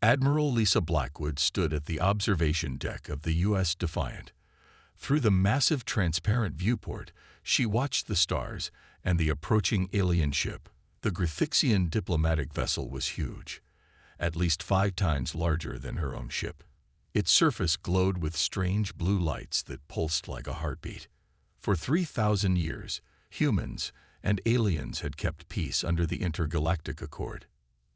Admiral Lisa Blackwood stood at the observation deck of the U.S. Defiant. Through the massive transparent viewport, she watched the stars and the approaching alien ship. The Grithixian diplomatic vessel was huge, at least 5 times larger than her own ship. Its surface glowed with strange blue lights that pulsed like a heartbeat. For 3,000 years, humans and aliens had kept peace under the Intergalactic Accord.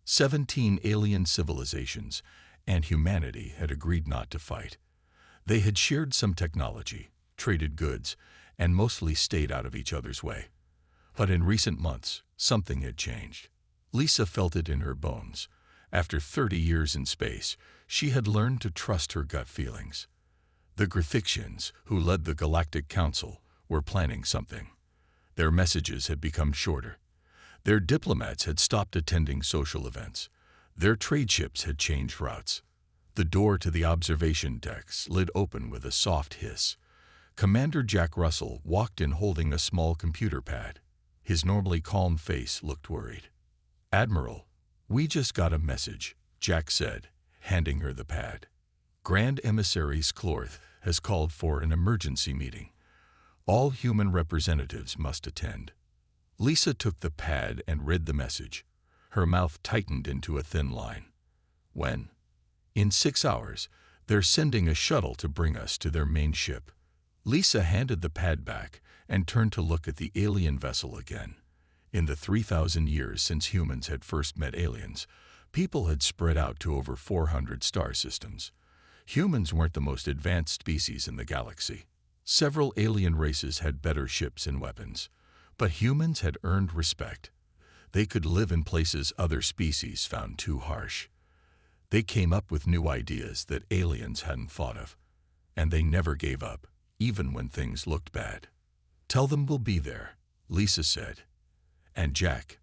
17 alien civilizations and humanity had agreed not to fight. They had shared some technology, traded goods, and mostly stayed out of each other's way. But in recent months, something had changed. Lisa felt it in her bones. After 30 years in space, she had learned to trust her gut feelings. The Grithixians, who led the Galactic Council, were planning something. Their messages had become shorter. Their diplomats had stopped attending social events. Their trade ships had changed routes. The door to the observation deck slid open with a soft hiss. Commander Jack Russell walked in holding a small computer pad. His normally calm face looked worried. "Admiral, we just got a message," Jack said, handing her the pad. "Grand Emissary Sklorth has called for an emergency meeting. All human representatives must attend." Lisa took the pad and read the message. Her mouth tightened into a thin line. "When?" "In 6 hours. They're sending a shuttle to bring us to their main ship." Lisa handed the pad back and turned to look at the alien vessel again. In the 3,000 years since humans had first met aliens, people had spread out to over 400 star systems. Humans weren't the most advanced species in the galaxy. Several alien races had better ships and weapons. But humans had earned respect. They could live in places other species found too harsh. They came up with new ideas that aliens hadn't thought of. And they never gave up, even when things looked bad. "Tell them we'll be there," Lisa said. "And Jack,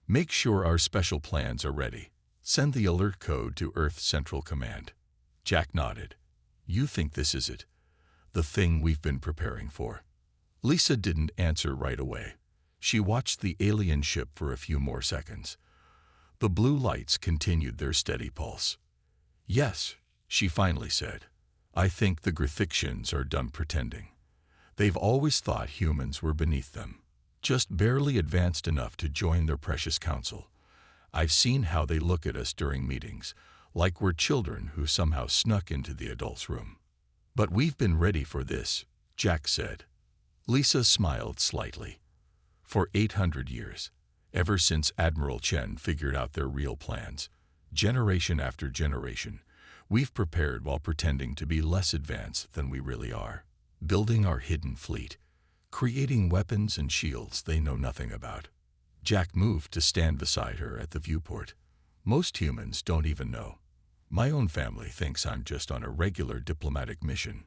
make sure our special plans are ready. Send the alert code to Earth Central Command." Jack nodded. "You think this is it? The thing we've been preparing for?" Lisa didn't answer right away. She watched the alien ship for a few more seconds. The blue lights continued their steady pulse. "Yes," she finally said. "I think the Grithixians are done pretending. They've always thought humans were beneath them, just barely advanced enough to join their precious council. I've seen how they look at us during meetings, like we're children who somehow snuck into the adults' room." "But we've been ready for this," Jack said. Lisa smiled slightly. "For 800 years, ever since Admiral Chen figured out their real plans, generation after generation, we've prepared while pretending to be less advanced than we really are, building our hidden fleet, creating weapons and shields they know nothing about." Jack moved to stand beside her at the viewport. "Most humans don't even know. My own family thinks I'm just on a regular diplomatic mission."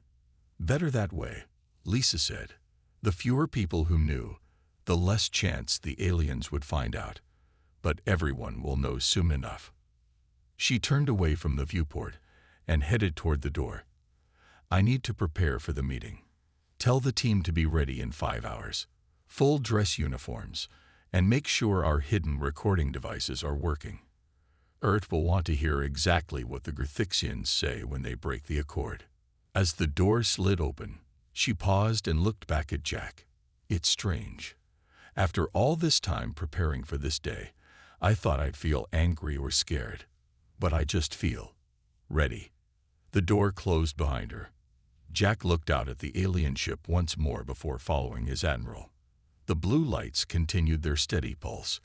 "Better that way," Lisa said. "The fewer people who knew, the less chance the aliens would find out. But everyone will know soon enough." She turned away from the viewport and headed toward the door. "I need to prepare for the meeting. Tell the team to be ready in 5 hours. Full dress uniforms, and make sure our hidden recording devices are working. Earth will want to hear exactly what the Grithixians say when they break the accord." As the door slid open, she paused and looked back at Jack. "It's strange. After all this time preparing for this day, I thought I'd feel angry or scared. But I just feel ready." The door closed behind her. Jack looked out at the alien ship once more before following his admiral. The blue lights continued their steady pulse,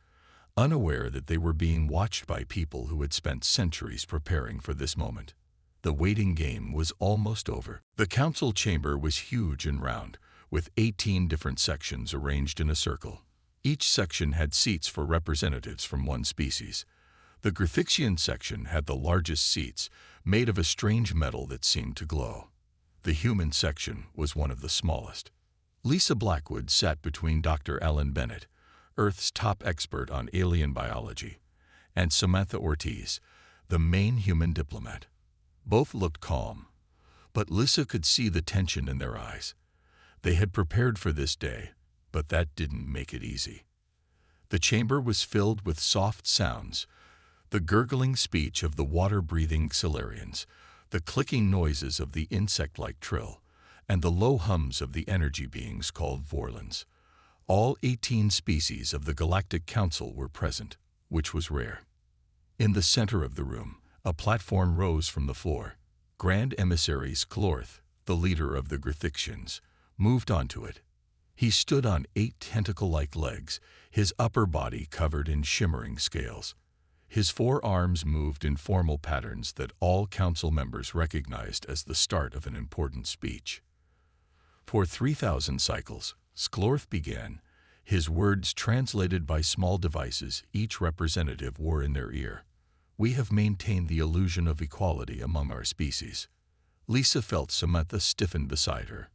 unaware that they were being watched by people who had spent centuries preparing for this moment. The waiting game was almost over. The council chamber was huge and round, with 18 different sections arranged in a circle. Each section had seats for representatives from one species. The Grithixian section had the largest seats, made of a strange metal that seemed to glow. The human section was one of the smallest. Lisa Blackwood sat between Dr. Alan Bennett, Earth's top expert on alien biology, and Samantha Ortiz, the main human diplomat. Both looked calm, but Lisa could see the tension in their eyes. They had prepared for this day, but that didn't make it easy. The chamber was filled with soft sounds, The gurgling speech of the water-breathing Xilarians, the clicking noises of the insect-like trill, and the low hums of the energy beings called Vorlons. All 18 species of the Galactic Council were present, which was rare. In the center of the room, a platform rose from the floor. Grand Emissary Sklorth, the leader of the Grithixians, moved onto it. He stood on 8 tentacle-like legs, his upper body covered in shimmering scales. His 4 arms moved in formal patterns that all council members recognized as the start of an important speech. For 3,000 cycles, Sklorth began, his words translated by small devices each representative wore in their ear. We have maintained the illusion of equality among our species. Lisa felt Samantha stiffen beside her.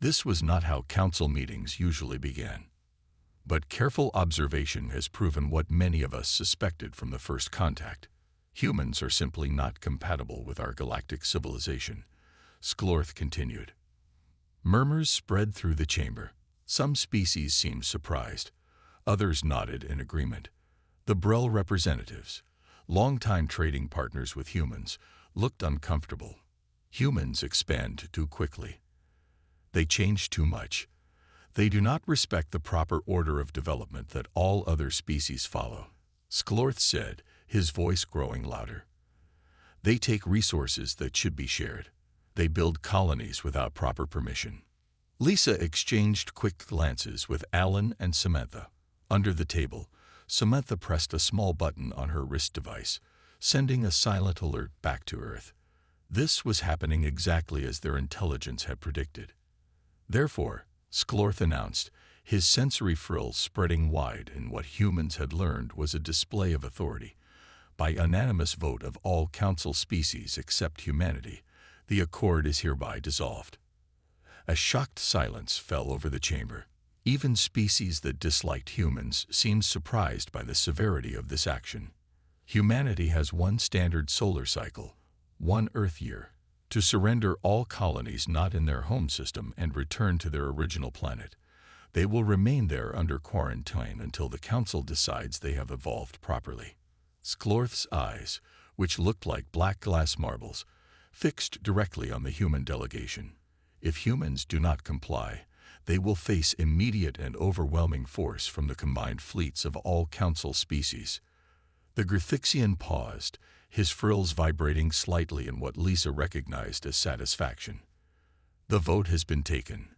This was not how council meetings usually began. But careful observation has proven what many of us suspected from the first contact. Humans are simply not compatible with our galactic civilization. Sklorth continued. Murmurs spread through the chamber. Some species seemed surprised. Others nodded in agreement. The Brel representatives, longtime trading partners with humans, looked uncomfortable. Humans expand too quickly. They change too much. They do not respect the proper order of development that all other species follow. Sklorth said, his voice growing louder. They take resources that should be shared. They build colonies without proper permission. Lisa exchanged quick glances with Alan and Samantha. Under the table, Samantha pressed a small button on her wrist device, sending a silent alert back to Earth. This was happening exactly as their intelligence had predicted. Therefore, Sklorth announced, his sensory frills spreading wide in what humans had learned was a display of authority. By unanimous vote of all council species except humanity, the accord is hereby dissolved. A shocked silence fell over the chamber. Even species that disliked humans seemed surprised by the severity of this action. Humanity has one standard solar cycle, one Earth year, to surrender all colonies not in their home system and return to their original planet. They will remain there under quarantine until the Council decides they have evolved properly. Sklorth's eyes, which looked like black glass marbles, fixed directly on the human delegation. If humans do not comply, they will face immediate and overwhelming force from the combined fleets of all Council species. The Grithixian paused, his frills vibrating slightly in what Lisa recognized as satisfaction. The vote has been taken.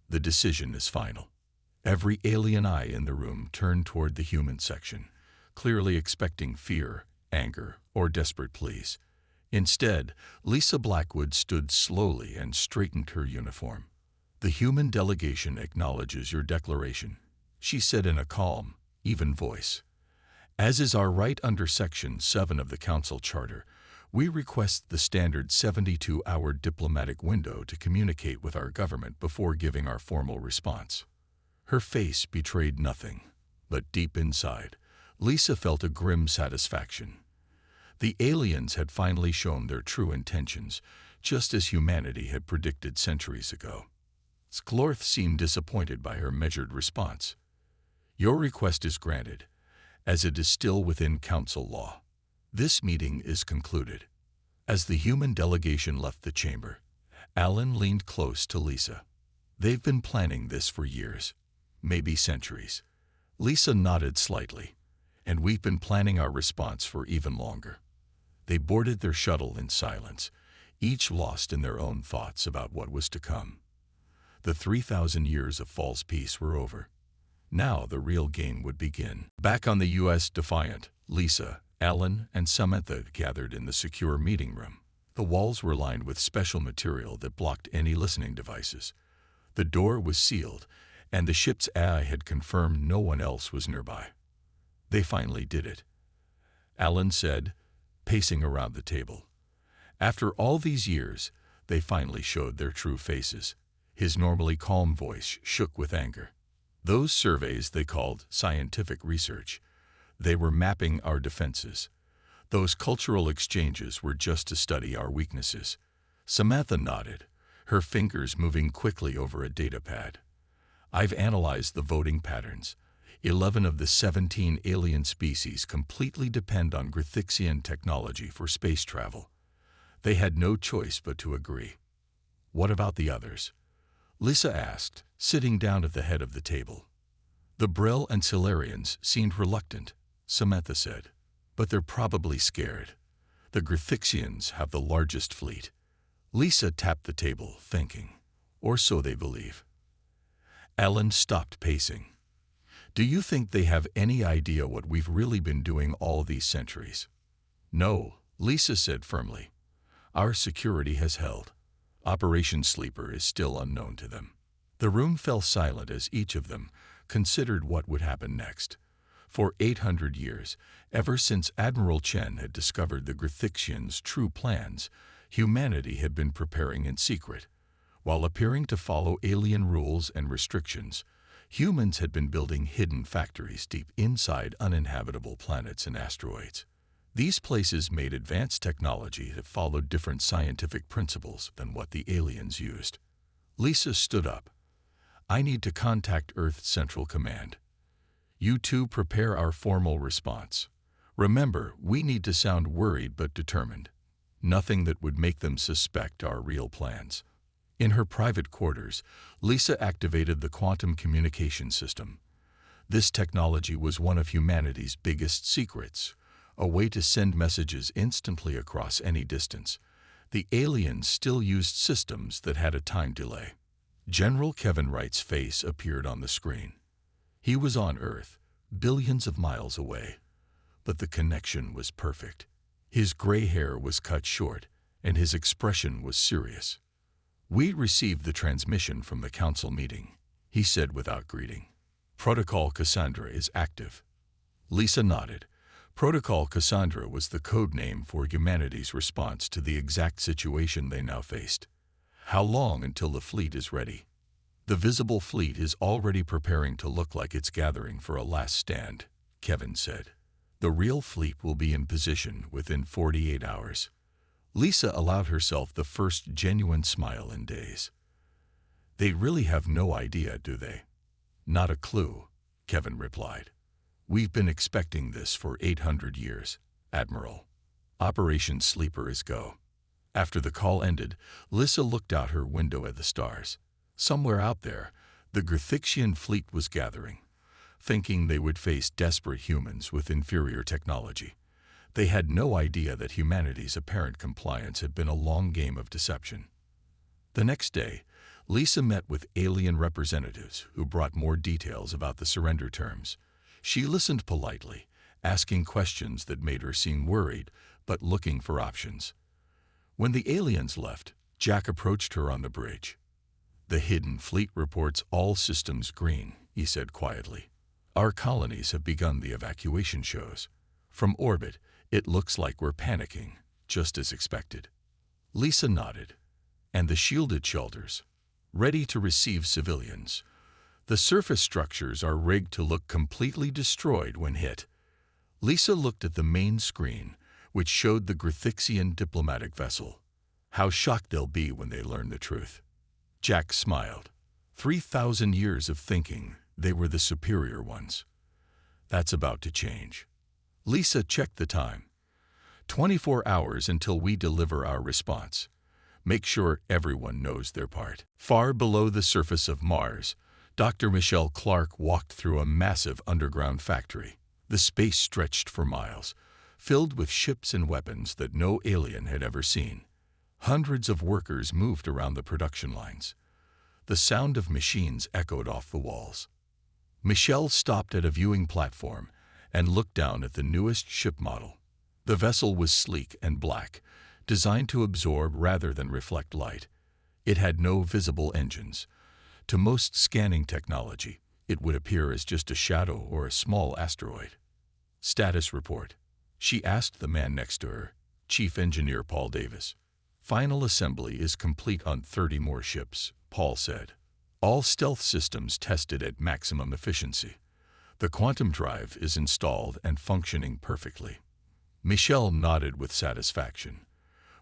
The decision is final. Every alien eye in the room turned toward the human section, clearly expecting fear, anger, or desperate pleas. Instead, Lisa Blackwood stood slowly and straightened her uniform. The human delegation acknowledges your declaration, she said in a calm, even voice. As is our right under Section 7 of the Council Charter, we request the standard 72-hour diplomatic window to communicate with our government before giving our formal response. Her face betrayed nothing, but deep inside, Lisa felt a grim satisfaction. The aliens had finally shown their true intentions, just as humanity had predicted centuries ago. Sklorth seemed disappointed by her measured response. Your request is granted, as it is still within Council law. This meeting is concluded. As the human delegation left the chamber, Alan leaned close to Lisa. They've been planning this for years, maybe centuries. Lisa nodded slightly, and we've been planning our response for even longer. They boarded their shuttle in silence, each lost in their own thoughts about what was to come. The 3,000 years of false peace were over. Now the real game would begin. Back on the U.S. Defiant, Lisa, Alan, and Samantha gathered in the secure meeting room. The walls were lined with special material that blocked any listening devices. The door was sealed, and the ship's AI had confirmed no one else was nearby. They finally did it. Alan said, pacing around the table. After all these years, they finally showed their true faces. His normally calm voice shook with anger. Those surveys they called scientific research. They were mapping our defenses. Those cultural exchanges were just to study our weaknesses. Samantha nodded, her fingers moving quickly over a data pad. I've analyzed the voting patterns. 11 of the 17 alien species completely depend on Grithixian technology for space travel. They had no choice but to agree. What about the others? Lisa asked, sitting down at the head of the table. The Brill and Solarians seemed reluctant, Samantha said. But they're probably scared. The Grithixians have the largest fleet. Lisa tapped the table, thinking. Or so they believe. Ellen stopped pacing. Do you think they have any idea what we've really been doing all these centuries? No, Lisa said firmly. Our security has held. Operation Sleeper is still unknown to them. The room fell silent as each of them considered what would happen next. For 800 years, ever since Admiral Chen had discovered the Grithixians' true plans, humanity had been preparing in secret. While appearing to follow alien rules and restrictions, humans had been building hidden factories deep inside uninhabitable planets and asteroids. These places made advanced technology that followed different scientific principles than what the aliens used. Lisa stood up. I need to contact Earth Central Command. You two prepare our formal response. Remember, we need to sound worried but determined. Nothing that would make them suspect our real plans. In her private quarters, Lisa activated the quantum communication system. This technology was one of humanity's biggest secrets, a way to send messages instantly across any distance. The aliens still used systems that had a time delay. General Kevin Wright's face appeared on the screen. He was on Earth, billions of miles away, but the connection was perfect. His gray hair was cut short, and his expression was serious. We received the transmission from the council meeting, he said without greeting. Protocol Cassandra is active. Lisa nodded. Protocol Cassandra was the code name for humanity's response to the exact situation they now faced. How long until the fleet is ready? The visible fleet is already preparing to look like it's gathering for a last stand, Kevin said. The real fleet will be in position within 48 hours. Lisa allowed herself the first genuine smile in days. They really have no idea, do they? Not a clue, Kevin replied. We've been expecting this for 800 years, Admiral. Operation Sleeper is go. After the call ended, Lisa looked out her window at the stars. Somewhere out there, the Grithixian fleet was gathering, thinking they would face desperate humans with inferior technology. They had no idea that humanity's apparent compliance had been a long game of deception. The next day, Lisa met with alien representatives who brought more details about the surrender terms. She listened politely, asking questions that made her seem worried, but looking for options. When the aliens left, Jack approached her on the bridge. The hidden fleet reports all systems green, he said quietly. Our colonies have begun the evacuation shows. From orbit, it looks like we're panicking, just as expected. Lisa nodded. And the shielded shelters, ready to receive civilians. The surface structures are rigged to look completely destroyed when hit. Lisa looked at the main screen, which showed the Grithixian diplomatic vessel. How shocked they'll be when they learn the truth. Jack smiled. 3,000 years of thinking they were the superior ones. That's about to change. Lisa checked the time. 24 hours until we deliver our response. Make sure everyone knows their part. Far below the surface of Mars, Dr. Michelle Clark walked through a massive underground factory. The space stretched for miles, filled with ships and weapons that no alien had ever seen. Hundreds of workers moved around the production lines. The sound of machines echoed off the walls. Michelle stopped at a viewing platform and looked down at the newest ship model. The vessel was sleek and black, designed to absorb rather than reflect light. It had no visible engines. To most scanning technology, it would appear as just a shadow or a small asteroid. Status report. She asked the man next to her, Chief Engineer Paul Davis. Final assembly is complete on 30 more ships, Paul said. All stealth systems tested at maximum efficiency. The quantum drive is installed and functioning perfectly. Michelle nodded with satisfaction.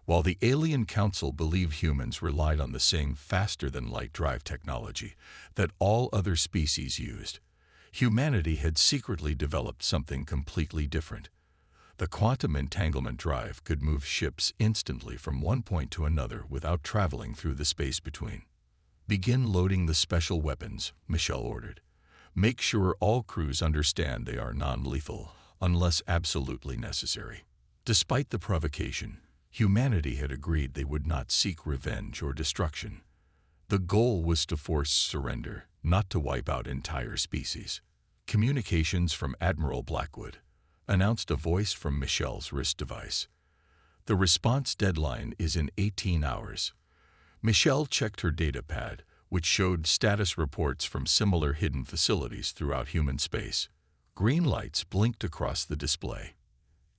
While the Alien Council believed humans relied on the same faster-than-light drive technology that all other species used, Humanity had secretly developed something completely different. The quantum entanglement drive could move ships instantly from one point to another without traveling through the space between. "Begin loading the special weapons," Michelle ordered. "Make sure all crews understand they are non-lethal, unless absolutely necessary." Despite the provocation, humanity had agreed they would not seek revenge or destruction. The goal was to force surrender, not to wipe out entire species. "Communications from Admiral Blackwood," announced a voice from Michelle's wrist device. "The response deadline is in 18 hours. Michelle checked her data pad, which showed status reports from similar hidden facilities throughout human space. Green lights blinked across the display.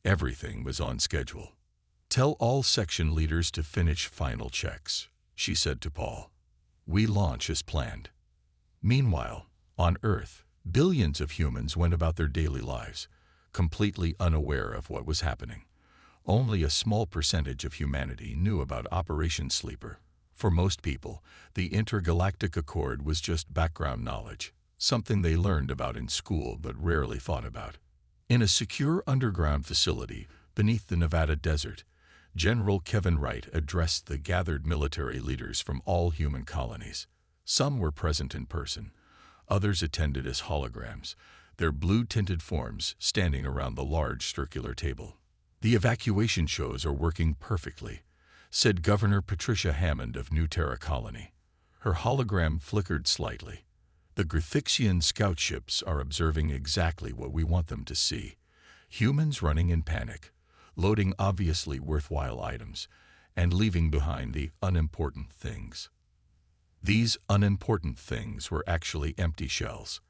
Everything was on schedule. "Tell all section leaders to finish final checks," she said to Paul. "We launch as planned." Meanwhile, on Earth, billions of humans went about their daily lives, completely unaware of what was happening. Only a small percentage of humanity knew about Operation Sleeper. For most people, the intergalactic accord was just background knowledge, something they learned about in school but rarely thought about. In a secure underground facility beneath the Nevada desert, General Kevin Wright addressed the gathered military leaders from all human colonies. Some were present in person. Others attended as holograms, their blue-tinted forms standing around the large circular table. "The evacuation shows are working perfectly," said Governor Patricia Hammond of New Terra Colony. Her hologram flickered slightly. "The Grithixian scout ships are observing exactly what we want them to see. Humans running in panic, loading obviously worthwhile items, and leaving behind the unimportant things." These unimportant things were actually empty shells.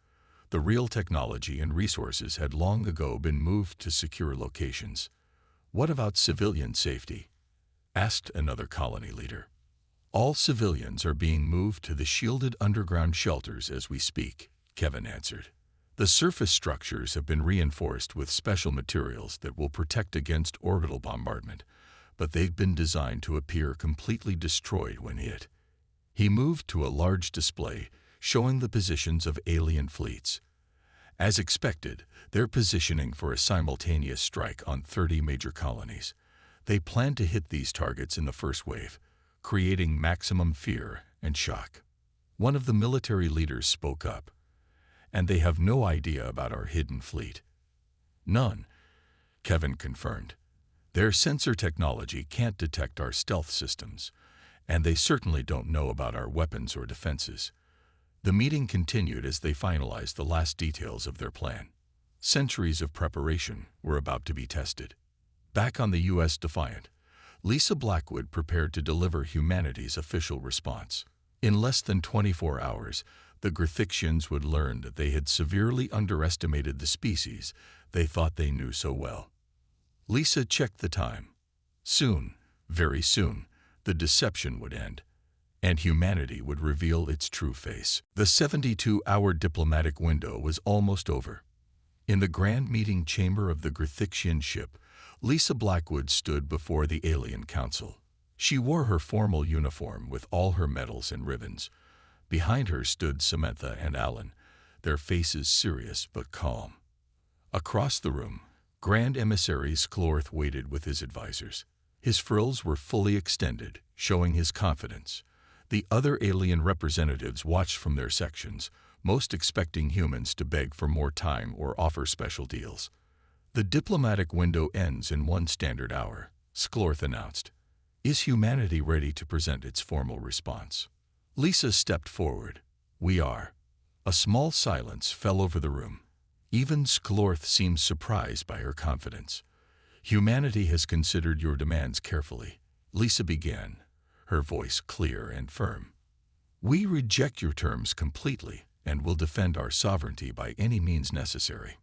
The real technology and resources had long ago been moved to secure locations. "What about civilian safety?" asked another colony leader. "All civilians are being moved to the shielded underground shelters as we speak," Kevin answered. "The surface structures have been reinforced with special materials that will protect against orbital bombardment, but they've been designed to appear completely destroyed when hit." He moved to a large display showing the positions of alien fleets. As expected, they're positioning for a simultaneous strike on 30 major colonies. They plan to hit these targets in the first wave, creating maximum fear and shock. One of the military leaders spoke up. "And they have no idea about our hidden fleet." "None," Kevin confirmed. "Their sensor technology can't detect our stealth systems, and they certainly don't know about our weapons or defenses." The meeting continued as they finalized the last details of their plan. Centuries of preparation were about to be tested. Back on the U.S. Defiant, Lisa Blackwood prepared to deliver humanity's official response. In less than 24 hours, the Grithixians would learn that they had severely underestimated the species they thought they knew so well. Lisa checked the time. Soon, very soon, the deception would end, and humanity would reveal its true face. The 72-hour diplomatic window was almost over. In the grand meeting chamber of the Grithixian ship, Lisa Blackwood stood before the Alien Council. She wore her formal uniform with all her medals and ribbons. Behind her stood Samantha and Alan, their faces serious but calm. Across the room, Grand Emissary Sklorth waited with his advisors. His frills were fully extended, showing his confidence. The other alien representatives watched from their sections, most expecting humans to beg for more time or offer special deals. "The diplomatic window ends in 1 standard hour," Sklorth announced. "Is humanity ready to present its formal response?" Lisa stepped forward. "We are." A small silence fell over the room. Even Sklorth seemed surprised by her confidence. "Humanity has considered your demands carefully," Lisa began, her voice clear and firm. "We reject your terms completely and will defend our sovereignty by any means necessary."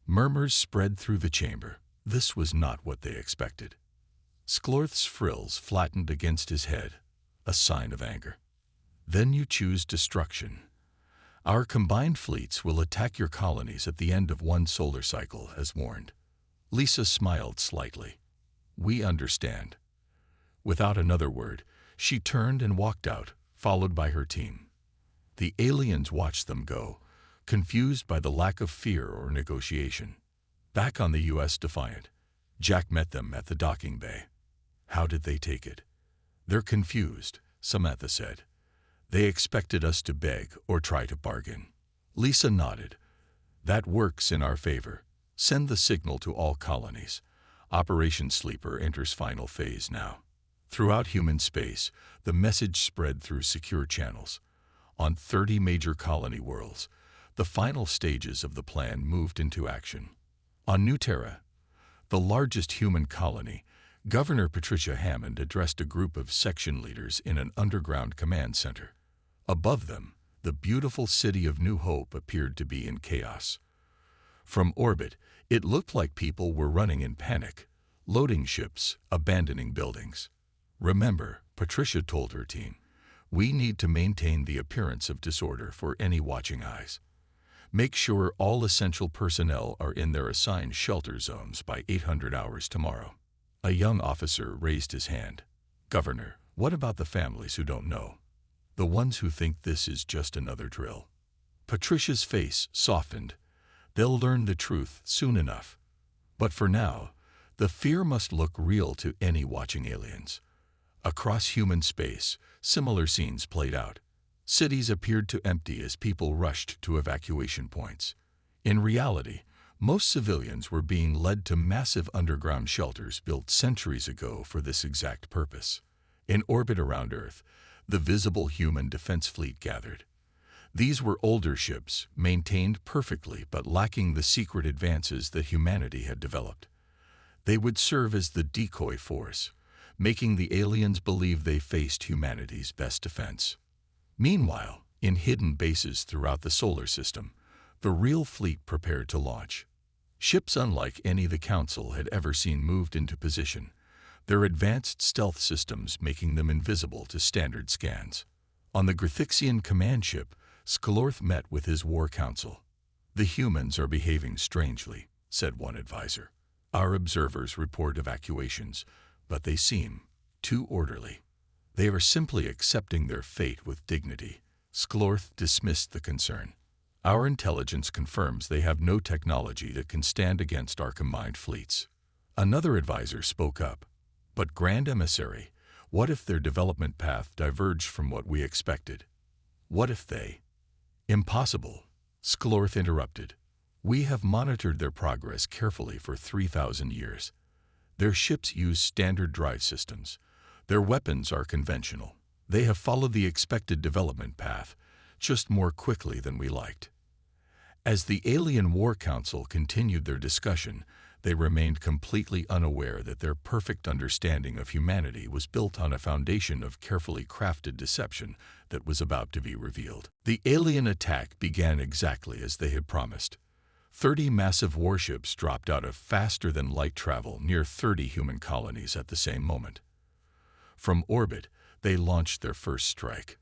Murmurs spread through the chamber. This was not what they expected. Sklorth's frills flattened against his head, a sign of anger. "Then you choose destruction. Our combined fleets will attack your colonies at the end of 1 solar cycle, as warned." Lisa smiled slightly. "We understand." Without another word, she turned and walked out, followed by her team. The aliens watched them go, confused by the lack of fear or negotiation. Back on the U.S. Defiant, Jack met them at the docking bay. How did they take it? They're confused, Samantha said. They expected us to beg or try to bargain. Lisa nodded. That works in our favor. Send the signal to all colonies. Operation Sleeper enters final phase now. Throughout human space, the message spread through secure channels. On 30 major colony worlds, the final stages of the plan moved into action. On New Terra, the largest human colony, Governor Patricia Hammond addressed a group of section leaders in an underground command center. Above them, the beautiful city of New Hope appeared to be in chaos. From orbit, it looked like people were running in panic, loading ships, abandoning buildings. Remember, Patricia told her team, we need to maintain the appearance of disorder for any watching eyes. Make sure all essential personnel are in their assigned shelter zones by 800 hours tomorrow. A young officer raised his hand. Governor, what about the families who don't know? The ones who think this is just another drill. Patricia's face softened. They'll learn the truth soon enough. But for now, the fear must look real to any watching aliens. Across human space, similar scenes played out. Cities appeared to empty as people rushed to evacuation points. In reality, most civilians were being led to massive underground shelters built centuries ago for this exact purpose. In orbit around Earth, the visible human defense fleet gathered. These were older ships, maintained perfectly but lacking the secret advances that humanity had developed. They would serve as the decoy force, making the aliens believe they faced humanity's best defense. Meanwhile, in hidden bases throughout the solar system, the real fleet prepared to launch. Ships unlike any the Council had ever seen moved into position, their advanced stealth systems making them invisible to standard scans. On the Grithixian command ship, Sklorth met with his war council. The humans are behaving strangely, said one advisor. Our observers report evacuations, but they seem too orderly. They are simply accepting their fate with dignity. Sklorth dismissed the concern. Our intelligence confirms they have no technology that can stand against our combined fleets. Another advisor spoke up. But Grand Emissary, what if their development path diverged from what we expected? What if they? Impossible, Sklorth interrupted. We have monitored their progress carefully for 3,000 years. Their ships use standard drive systems. Their weapons are conventional. They have followed the expected development path, just more quickly than we liked. As the Alien War Council continued their discussion, they remained completely unaware that their perfect understanding of humanity was built on a foundation of carefully crafted deception that was about to be revealed. The alien attack began exactly as they had promised. 30 massive warships dropped out of faster-than-light travel near 30 human colonies at the same moment. From orbit, they launched their first strike.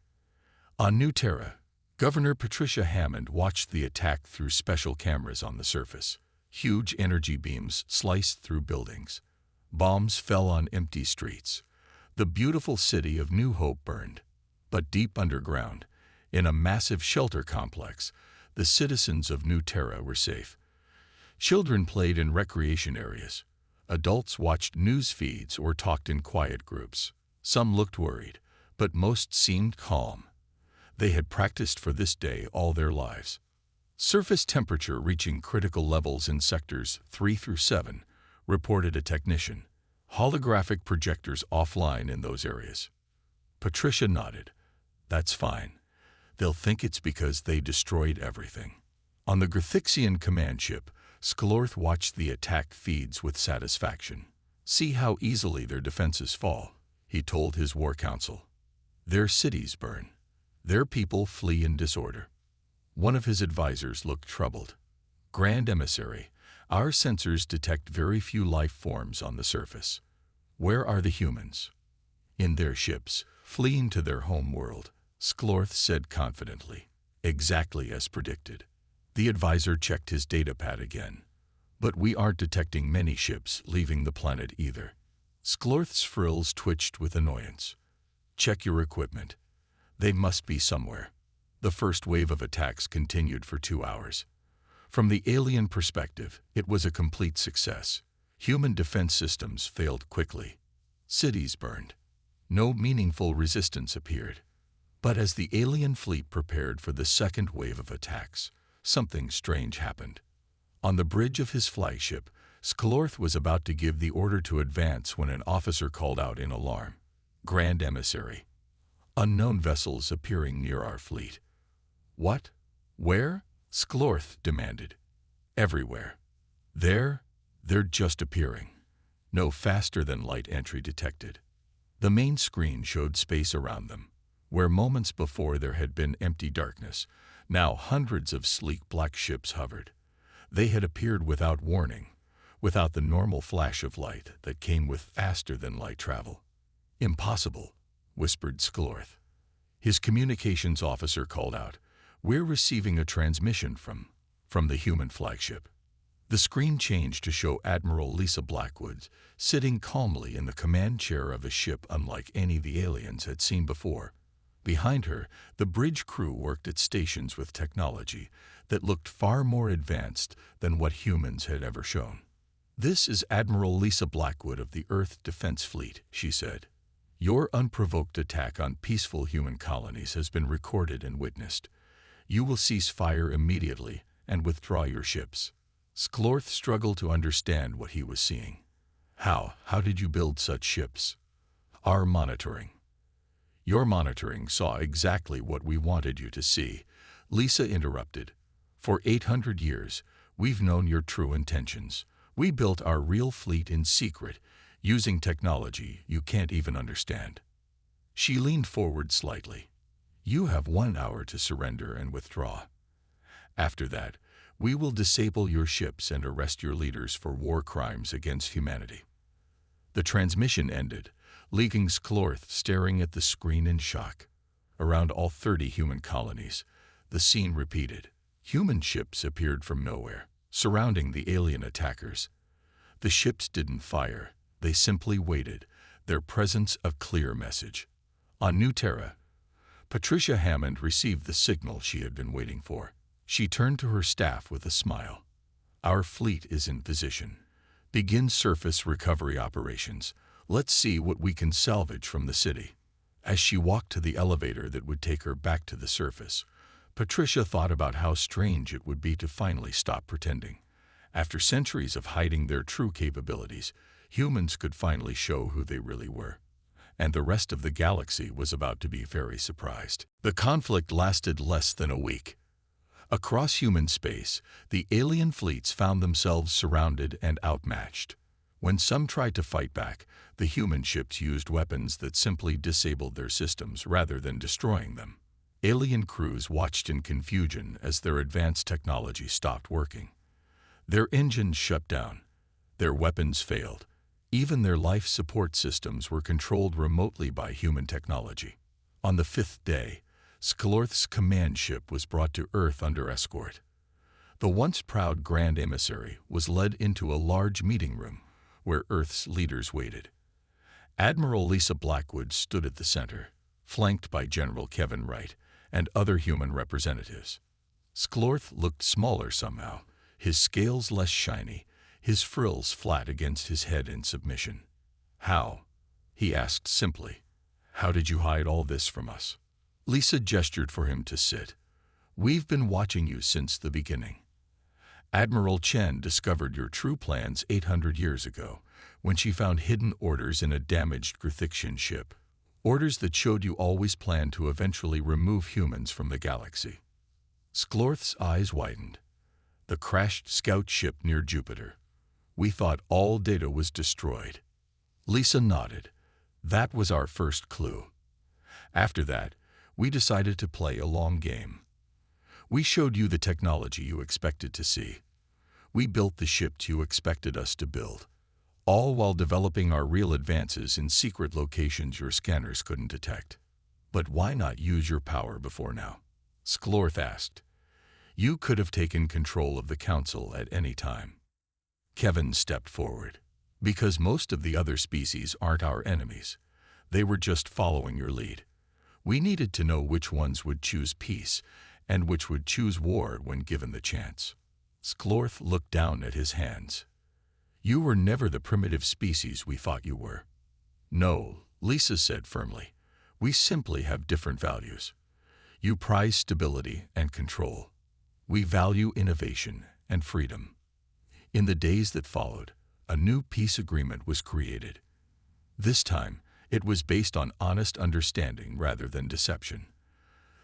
On New Terra, Governor Patricia Hammond watched the attack through special cameras on the surface. Huge energy beams sliced through buildings. Bombs fell on empty streets. The beautiful city of New Hope burned. But deep underground, in a massive shelter complex, the citizens of New Terra were safe. Children played in recreation areas. Adults watched news feeds or talked in quiet groups. Some looked worried, but most seemed calm. They had practiced for this day all their lives. Surface temperature reaching critical levels in sectors 3 through 7, reported a technician. Holographic projectors offline in those areas. Patricia nodded. That's fine. They'll think it's because they destroyed everything. On the Grithixian command ship, Sklorth watched the attack feeds with satisfaction. See how easily their defenses fall, he told his war council. Their cities burn. Their people flee in disorder. One of his advisors looked troubled. Grand Emissary, our sensors detect very few life forms on the surface. Where are the humans? In their ships, fleeing to their home world, Sklorth said confidently. Exactly as predicted. The advisor checked his datapad again. But we aren't detecting many ships leaving the planet either. Sklorth's frills twitched with annoyance. Check your equipment. They must be somewhere. The first wave of attacks continued for 2 hours. From the alien perspective, it was a complete success. Human defense systems failed quickly. Cities burned. No meaningful resistance appeared. But as the alien fleet prepared for the second wave of attacks, something strange happened. On the bridge of his flagship, Sklorth was about to give the order to advance when an officer called out in alarm. "Grand Emissary. Unknown vessels appearing near our fleet." "What? Where?" Sklorth demanded. "Everywhere. They're just appearing. No faster-than-light entry detected." The main screen showed space around them. Where moments before there had been empty darkness, now hundreds of sleek black ships hovered. They had appeared without warning, without the normal flash of light that came with faster-than-light travel. "Impossible," whispered Sklorth. His communications officer called out, "We're receiving a transmission from the human flagship." The screen changed to show Admiral Lisa Blackwood sitting calmly in the command chair of a ship unlike any the aliens had seen before. Behind her, the bridge crew worked at stations with technology that looked far more advanced than what humans had ever shown. "This is Admiral Lisa Blackwood of the Earth Defense Fleet," she said. "Your unprovoked attack on peaceful human colonies has been recorded and witnessed. You will cease fire immediately and withdraw your ships." Sklorth struggled to understand what he was seeing. How did you build such ships?" "Our monitoring." "Your monitoring saw exactly what we wanted you to see," Lisa interrupted. "For 800 years, we've known your true intentions. We built our real fleet in secret, using technology you can't even understand." She leaned forward slightly. "You have 1 hour to surrender and withdraw. After that, we will disable your ships and arrest your leaders for war crimes against humanity." The transmission ended, leaving Sklorth staring at the screen in shock. Around all 30 human colonies, the scene repeated. Human ships appeared from nowhere, surrounding the alien attackers. The ships didn't fire, they simply waited, their presence a clear message. On New Terra, Patricia Hammond received the signal she had been waiting for. She turned to her staff with a smile. "Our fleet is in position. Begin surface recovery operations. Let's see what we can salvage from the city." As she walked to the elevator that would take her back to the surface, Patricia thought about how strange it would be to finally stop pretending. After centuries of hiding their true capabilities, humans could finally show who they really were. And the rest of the galaxy was about to be very surprised. The conflict lasted less than a week. Across human space, the alien fleets found themselves surrounded and outmatched. When some tried to fight back, the human ships used weapons that simply disabled their systems rather than destroying them. Alien crews watched in confusion as their advanced technology stopped working. Their engines shut down. Their weapons failed. Even their life support systems were controlled remotely by human technology. On the 5th day, Sklorth's command ship was brought to Earth under escort. The once proud Grand Emissary was led into a large meeting room where Earth's leaders waited. Admiral Lisa Blackwood stood at the center, flanked by General Kevin Wright and other human representatives. Sklorth looked smaller somehow, his scales less shiny, his frills flat against his head in submission. "How?" he asked simply. "How did you hide all this from us?" Lisa gestured for him to sit. "We've been watching you since the beginning. Admiral Chen discovered your true plans 800 years ago, when she found hidden orders in a damaged Grithixian ship. Orders that showed you always planned to eventually remove humans from the galaxy." Sklorth's eyes widened. "The crashed scout ship near Jupiter. We thought all data was destroyed." Lisa nodded. "That was our first clue. After that, we decided to play a long game. We showed you the technology you expected to see. We built the ships you expected us to build, all while developing our real advances in secret locations your scanners couldn't detect." "But why not use your power before now?" Sklorth asked. "You could have taken control of the Council at any time." Kevin stepped forward. "Because most of the other species aren't our enemies. They were just following your lead. We needed to know which ones would choose peace and which would choose war when given the chance. Sklorth looked down at his hands. You were never the primitive species we thought you were. No, Lisa said firmly. We simply have different values. You prize stability and control. We value innovation and freedom. In the days that followed, a new peace agreement was created. This time, it was based on honest understanding rather than deception.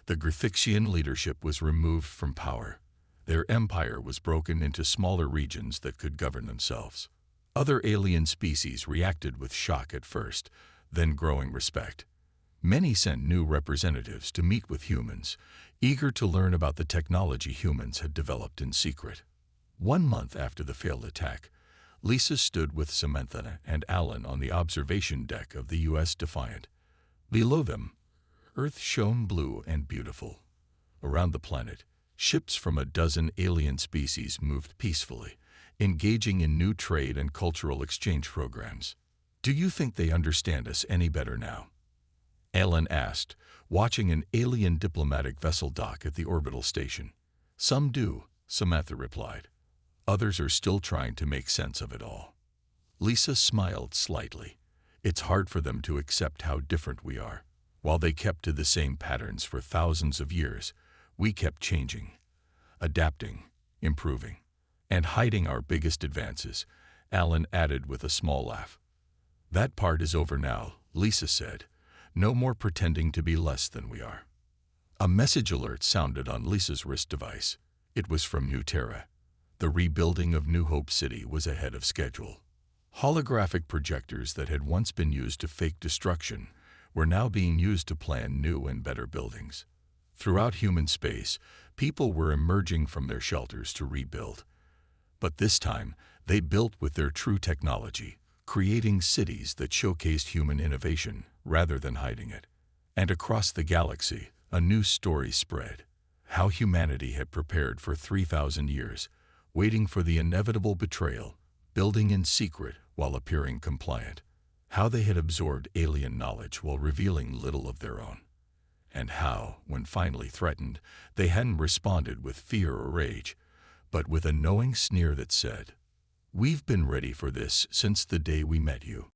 The Grithixian leadership was removed from power. Their empire was broken into smaller regions that could govern themselves. Other alien species reacted with shock at first, then growing respect. Many sent new representatives to meet with humans, eager to learn about the technology humans had developed in secret. 1 month after the failed attack, Lisa stood with Samantha and Alan on the observation deck of the U.S. Defiant. Below them, Earth shone blue and beautiful. Around the planet, ships from a dozen alien species moved peacefully, engaging in new trade and cultural exchange programs. Do you think they understand us any better now? Alan asked, watching an alien diplomatic vessel dock at the orbital station. Some do, Samantha replied. Others are still trying to make sense of it all. Lisa smiled slightly. It's hard for them to accept how different we are. While they kept to the same patterns for thousands of years, we kept changing, adapting, improving, and hiding our biggest advances, Alan added with a small laugh. That part is over now, Lisa said. No more pretending to be less than we are. A message alert sounded on Lisa's wrist device. It was from New Terra. The rebuilding of New Hope City was ahead of schedule. Holographic projectors that had once been used to fake destruction were now being used to plan new and better buildings. Throughout human space, people were emerging from their shelters to rebuild. But this time, they built with their true technology, creating cities that showcased human innovation rather than hiding it. And across the galaxy, a new story spread. How humanity had prepared for 3,000 years, waiting for the inevitable betrayal, building in secret while appearing compliant. How they had absorbed alien knowledge while revealing little of their own. And how, when finally threatened, they hadn't responded with fear or rage, but with a knowing sneer that said, "We've been ready for this since the day we met you."